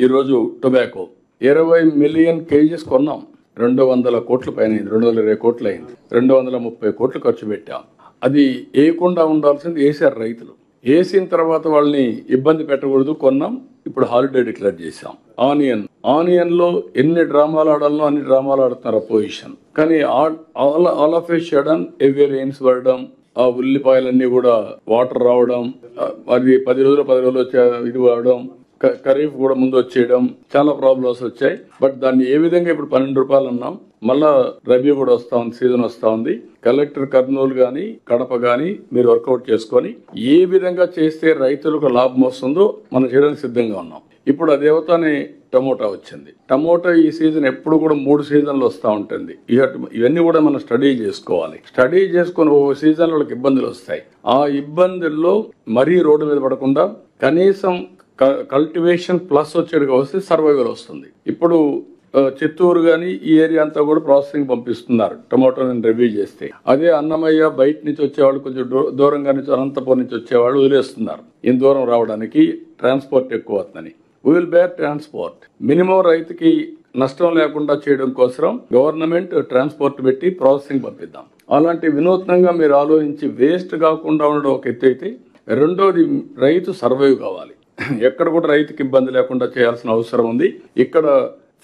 ఈరోజు tobacco 20 million kgs కొన్నాం. 200 కోట్ల పైన 220 కోట్లు అయింది. 230 కోట్లు ఖర్చు పెట్టాం. అది వేయకుండా ఉండాల్సింది వేసారు రైతులు. వేసిన తర్వాత వాళ్ళని ఇబ్బంది పెట్టకూడదు కొన్నాం. ఇప్పుడు హాలిడే డిక్లేర్ చేశాం. ఆనియన్ లో ఎన్ని డ్రామాలు ఆడాలనో అన్ని డ్రామాలు ఆడుతున్నారు అపోజిషన్. కానీ all of A sudden heavy rains పడడం, ఆ ఉల్లిపాయలన్నీ కూడా వాటర్ రావడం, అది 10 రోజులు ఇది వాడడం, ఖరీఫ్ కూడా ముందు వచ్చేయడం, చాలా ప్రాబ్లమ్స్ వచ్చాయి. బట్ దాన్ని ఏ విధంగా ఇప్పుడు 12 రూపాయలు అన్నాం. మళ్ళా రబీ కూడా వస్తా ఉంది, సీజన్ వస్తా ఉంది. కలెక్టర్ కర్నూలు గాని కడప గాని మీరు వర్కౌట్ చేసుకొని ఏ విధంగా చేస్తే రైతులకు లాభం వస్తుందో మనం చేయడానికి సిద్ధంగా ఉన్నాం. ఇప్పుడు అదేవతానే టమోటా వచ్చింది. టమోటా ఈ సీజన్ ఎప్పుడు కూడా 3 సీజన్లు వస్తూ ఉంటుంది. ఇవన్నీ కూడా మనం స్టడీ చేసుకోవాలి. స్టడీ చేసుకుని ఓ సీజన్ వాళ్ళకి ఇబ్బందులు వస్తాయి. ఆ ఇబ్బందుల్లో మరీ రోడ్డు మీద పడకుండా కనీసం కల్టివేషన్ ప్లస్ వచ్చేట్టుగా వస్తే సర్వైవల్ వస్తుంది. ఇప్పుడు చిత్తూరు గాని ఈ ఏరియా అంతా కూడా ప్రాసెసింగ్ పంపిస్తున్నారు టొమాటోని రివ్యూ చేస్తే. అదే అన్నమయ్య బయట నుంచి వచ్చేవాళ్ళు, కొంచెం దూరంగా నుంచి అనంతపురం నుంచి వచ్చేవాళ్ళు వదిలేస్తున్నారు. ఇంత దూరం రావడానికి ట్రాన్స్పోర్ట్ ఎక్కువ అవుతుందని. We will bear transport. Minimum రైతుకి నష్టం లేకుండా చేయడం కోసం గవర్నమెంట్ ట్రాన్స్పోర్ట్ పెట్టి ప్రాసెసింగ్ పంపిద్దాం. అలాంటి వినూత్నంగా మీరు ఆలోచించి వేస్ట్ కాకుండా ఉండడం ఒక ఎత్తు అయితే, రెండోది రైతు సర్వైవ్ కావాలి. ఎక్కడ కూడా రైతుకి ఇబ్బంది లేకుండా చేయాల్సిన అవసరం ఉంది. ఇక్కడ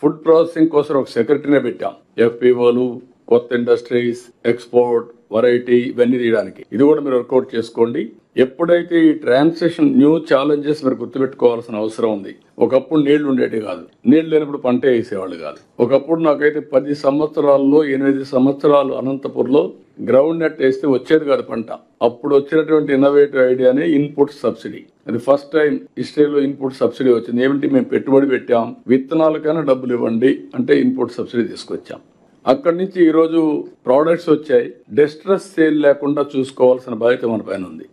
ఫుడ్ ప్రాసెసింగ్ కోసం ఒక సెక్రటరీనే పెట్టాం. ఎఫ్పిఓలు, కొత్త ఇండస్ట్రీస్, ఎక్స్పోర్ట్, వెరైటీ ఇవన్నీ తీయడానికి. ఇది కూడా మీరు వర్కౌట్ చేసుకోండి. ఎప్పుడైతే ఈ ట్రాన్సిషన్ న్యూ ఛాలెంజెస్ మీరు గుర్తుపెట్టుకోవాల్సిన అవసరం ఉంది. ఒకప్పుడు నీళ్లు ఉండేవి కాదు, నీళ్లు లేనప్పుడు పంట వేసేవాళ్ళు కాదు. ఒకప్పుడు నాకైతే 10 సంవత్సరాల్లో 8 సంవత్సరాలు అనంతపూర్లో గ్రౌండ్ నెట్ వేస్తే వచ్చేది కాదు పంట. అప్పుడు వచ్చినటువంటి ఇన్నోవేటివ్ ఐడియానే ఇన్పుట్ సబ్సిడీ. అది ఫస్ట్ టైం హిస్టరీలో ఇన్పుట్ సబ్సిడీ వచ్చింది. ఏమిటి, మేము పెట్టుబడి పెట్టాం, విత్తనాలకైనా డబ్బులు ఇవ్వండి అంటే ఇన్పుట్ సబ్సిడీ తీసుకొచ్చాం. అక్కడి నుంచి ఈరోజు ప్రోడక్ట్స్ వచ్చాయి. డిస్ట్రెస్ సేల్ లేకుండా చూసుకోవాల్సిన బాధ్యత మన పైన ఉంది.